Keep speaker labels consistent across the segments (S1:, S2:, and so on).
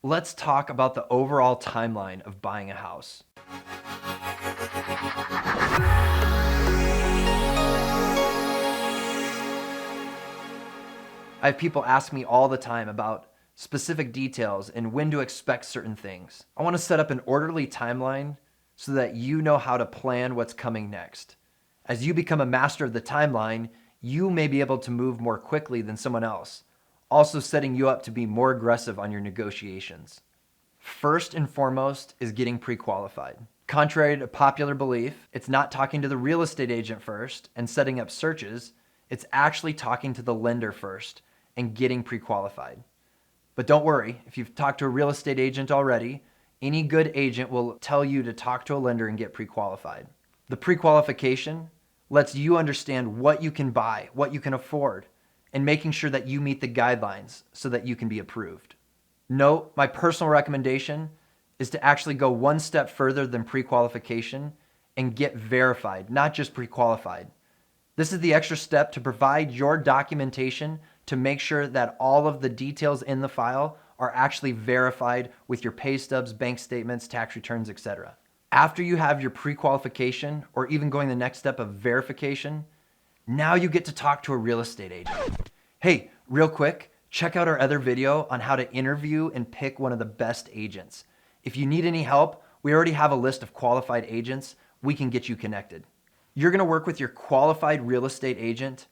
S1: Let's talk about the overall timeline of buying a house. I have people ask me all the time about specific details and when to expect certain things. I want to set up an orderly timeline so that you know how to plan what's coming next. As you become a master of the timeline, you may be able to move more quickly than someone else, also setting you up to be more aggressive on your negotiations. First and foremost is getting pre-qualified. Contrary to popular belief, it's not talking to the real estate agent first and setting up searches. It's actually talking to the lender first and getting pre-qualified. But don't worry, if you've talked to a real estate agent already, any good agent will tell you to talk to a lender and get pre-qualified. The pre-qualification lets you understand what you can buy, what you can afford, and making sure that you meet the guidelines so that you can be approved. Note, my personal recommendation is to actually go one step further than pre-qualification and get verified, not just pre-qualified. This is the extra step to provide your documentation to make sure that all of the details in the file are actually verified with your pay stubs, bank statements, tax returns, etc. After you have your pre-qualification, or even going the next step of verification, now you get to talk to a real estate agent. Hey, real quick, check out our other video on how to interview and pick one of the best agents. If you need any help, we already have a list of qualified agents. We can get you connected. You're gonna work with your qualified real estate agent,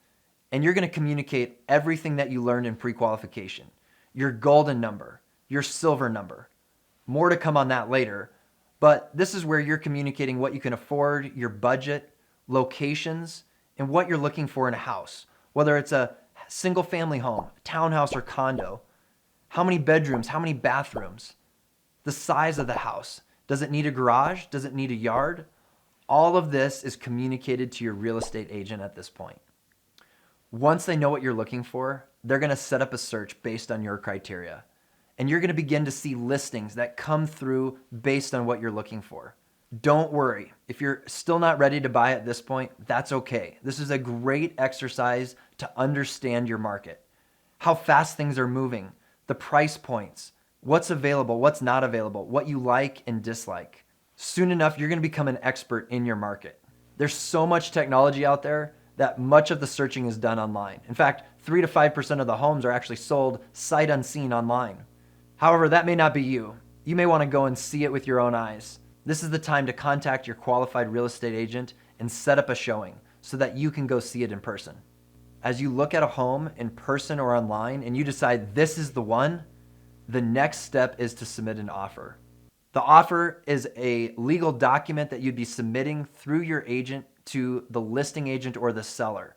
S1: and you're gonna communicate everything that you learned in pre-qualification. Your golden number, your silver number. More to come on that later, but this is where you're communicating what you can afford, your budget, locations, and what you're looking for in a house. Whether it's a single family home, townhouse, or condo. How many bedrooms, how many bathrooms? The size of the house. Does it need a garage? Does it need a yard? All of this is communicated to your real estate agent at this point. Once they know what you're looking for, they're gonna set up a search based on your criteria. And you're gonna begin to see listings that come through based on what you're looking for. Don't worry, if you're still not ready to buy at this point, that's okay. This is a great exercise to understand your market, how fast things are moving, the price points, what's available, what's not available, what you like and dislike. Soon enough, you're gonna become an expert in your market. There's so much technology out there that much of the searching is done online. In fact, 3 to 5% of the homes are actually sold sight unseen online. However, that may not be you. You may wanna go and see it with your own eyes. This is the time to contact your qualified real estate agent and set up a showing so that you can go see it in person. As you look at a home in person or online and you decide this is the one, the next step is to submit an offer. The offer is a legal document that you'd be submitting through your agent to the listing agent or the seller.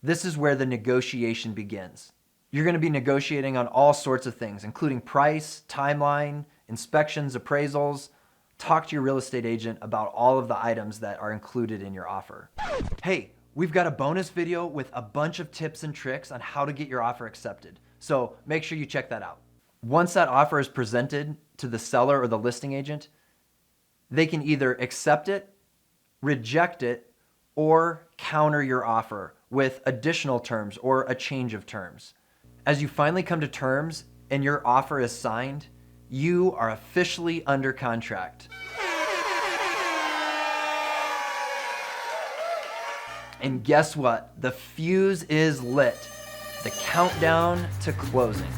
S1: This is where the negotiation begins. You're going to be negotiating on all sorts of things, including price, timeline, inspections, appraisals. Talk to your real estate agent about all of the items that are included in your offer. Hey, we've got a bonus video with a bunch of tips and tricks on how to get your offer accepted. So make sure you check that out. Once that offer is presented to the seller or the listing agent, they can either accept it, reject it, or counter your offer with additional terms or a change of terms. As you finally come to terms and your offer is signed, you are officially under contract. And guess what? The fuse is lit. The countdown to closing.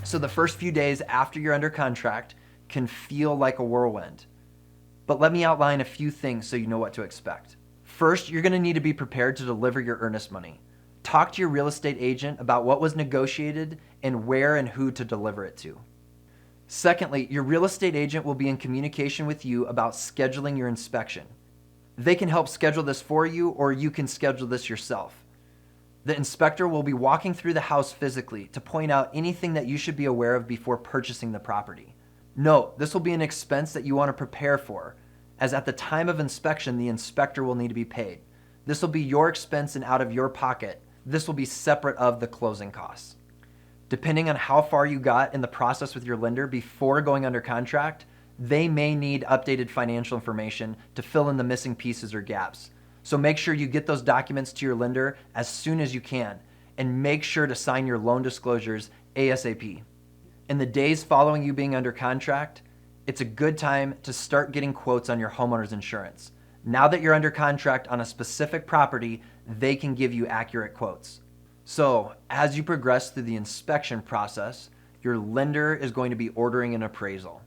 S1: So the first few days after you're under contract can feel like a whirlwind. But let me outline a few things so you know what to expect. First, you're gonna need to be prepared to deliver your earnest money. Talk to your real estate agent about what was negotiated and where and who to deliver it to. Secondly, your real estate agent will be in communication with you about scheduling your inspection. They can help schedule this for you, or you can schedule this yourself. The inspector will be walking through the house physically to point out anything that you should be aware of before purchasing the property. Note, this will be an expense that you want to prepare for, as at the time of inspection, the inspector will need to be paid. This will be your expense and out of your pocket. This will be separate of the closing costs. Depending on how far you got in the process with your lender before going under contract, they may need updated financial information to fill in the missing pieces or gaps. So make sure you get those documents to your lender as soon as you can. and make sure to sign your loan disclosures ASAP. In the days following you being under contract, it's a good time to start getting quotes on your homeowner's insurance. Now that you're under contract on a specific property, they can give you accurate quotes. So, as you progress through the inspection process, your lender is going to be ordering an appraisal.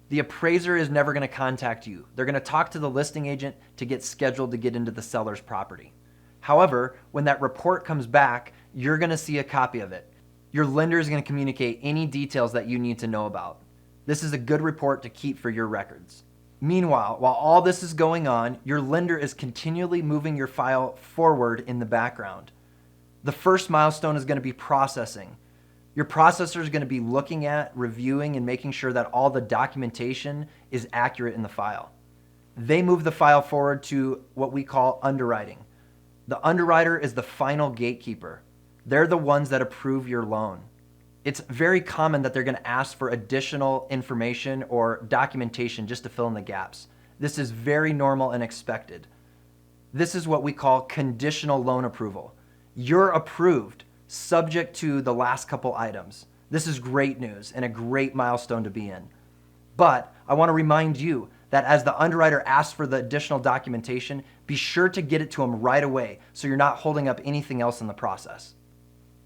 S1: The appraiser is never going to contact you. They're going to talk to the listing agent to get scheduled to get into the seller's property. However, when that report comes back, you're going to see a copy of it. Your lender is going to communicate any details that you need to know about. This is a good report to keep for your records. Meanwhile, while all this is going on, your lender is continually moving your file forward in the background. The first milestone is going to be processing. Your processor is going to be looking at, reviewing, and making sure that all the documentation is accurate in the file. They move the file forward to what we call underwriting. The underwriter is the final gatekeeper. They're the ones that approve your loan. It's very common that they're going to ask for additional information or documentation just to fill in the gaps. This is very normal and expected. This is what we call conditional loan approval. You're approved, subject to the last couple items. This is great news and a great milestone to be in. But I want to remind you that as the underwriter asks for the additional documentation, be sure to get it to them right away so you're not holding up anything else in the process.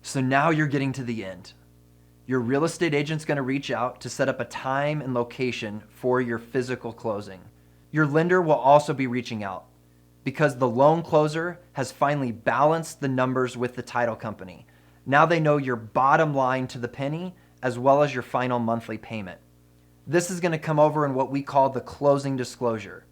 S1: So now you're getting to the end. Your real estate agent's going to reach out to set up a time and location for your physical closing. Your lender will also be reaching out because the loan closer has finally balanced the numbers with the title company. Now they know your bottom line to the penny as well as your final monthly payment. This is going to come over in what we call the closing disclosure.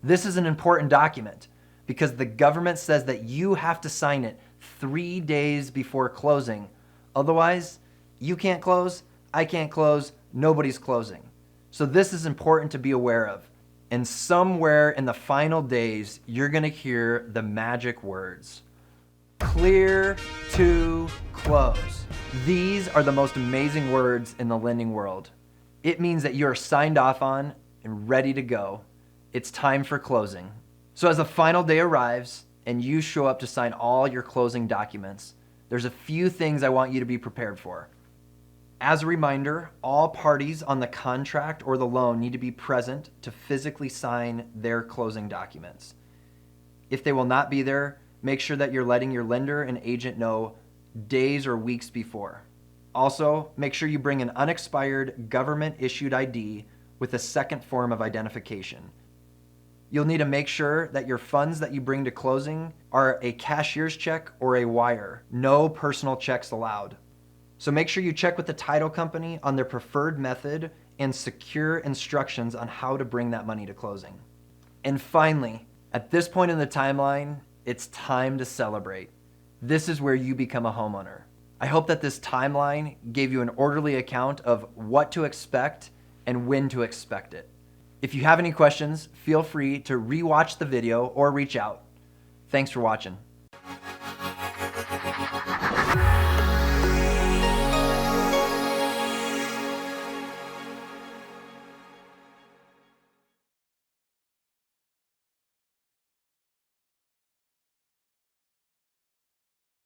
S1: This is an important document because the government says that you have to sign it 3 days before closing. Otherwise, you can't close, I can't close, nobody's closing. So this is important to be aware of. And somewhere in the final days, you're going to hear the magic words. Clear to close. These are the most amazing words in the lending world. It means that you're signed off on and ready to go. It's time for closing. So as the final day arrives and you show up to sign all your closing documents, there's a few things I want you to be prepared for. As a reminder, all parties on the contract or the loan need to be present to physically sign their closing documents. If they will not be there, make sure that you're letting your lender and agent know days or weeks before. Also, make sure you bring an unexpired government-issued ID with a second form of identification. You'll need to make sure that your funds that you bring to closing are a cashier's check or a wire. No personal checks allowed. So make sure you check with the title company on their preferred method and secure instructions on how to bring that money to closing. And finally, at this point in the timeline, it's time to celebrate. This is where you become a homeowner. I hope that this timeline gave you an orderly account of what to expect and when to expect it. If you have any questions, feel free to rewatch the video or reach out. Thanks for watching.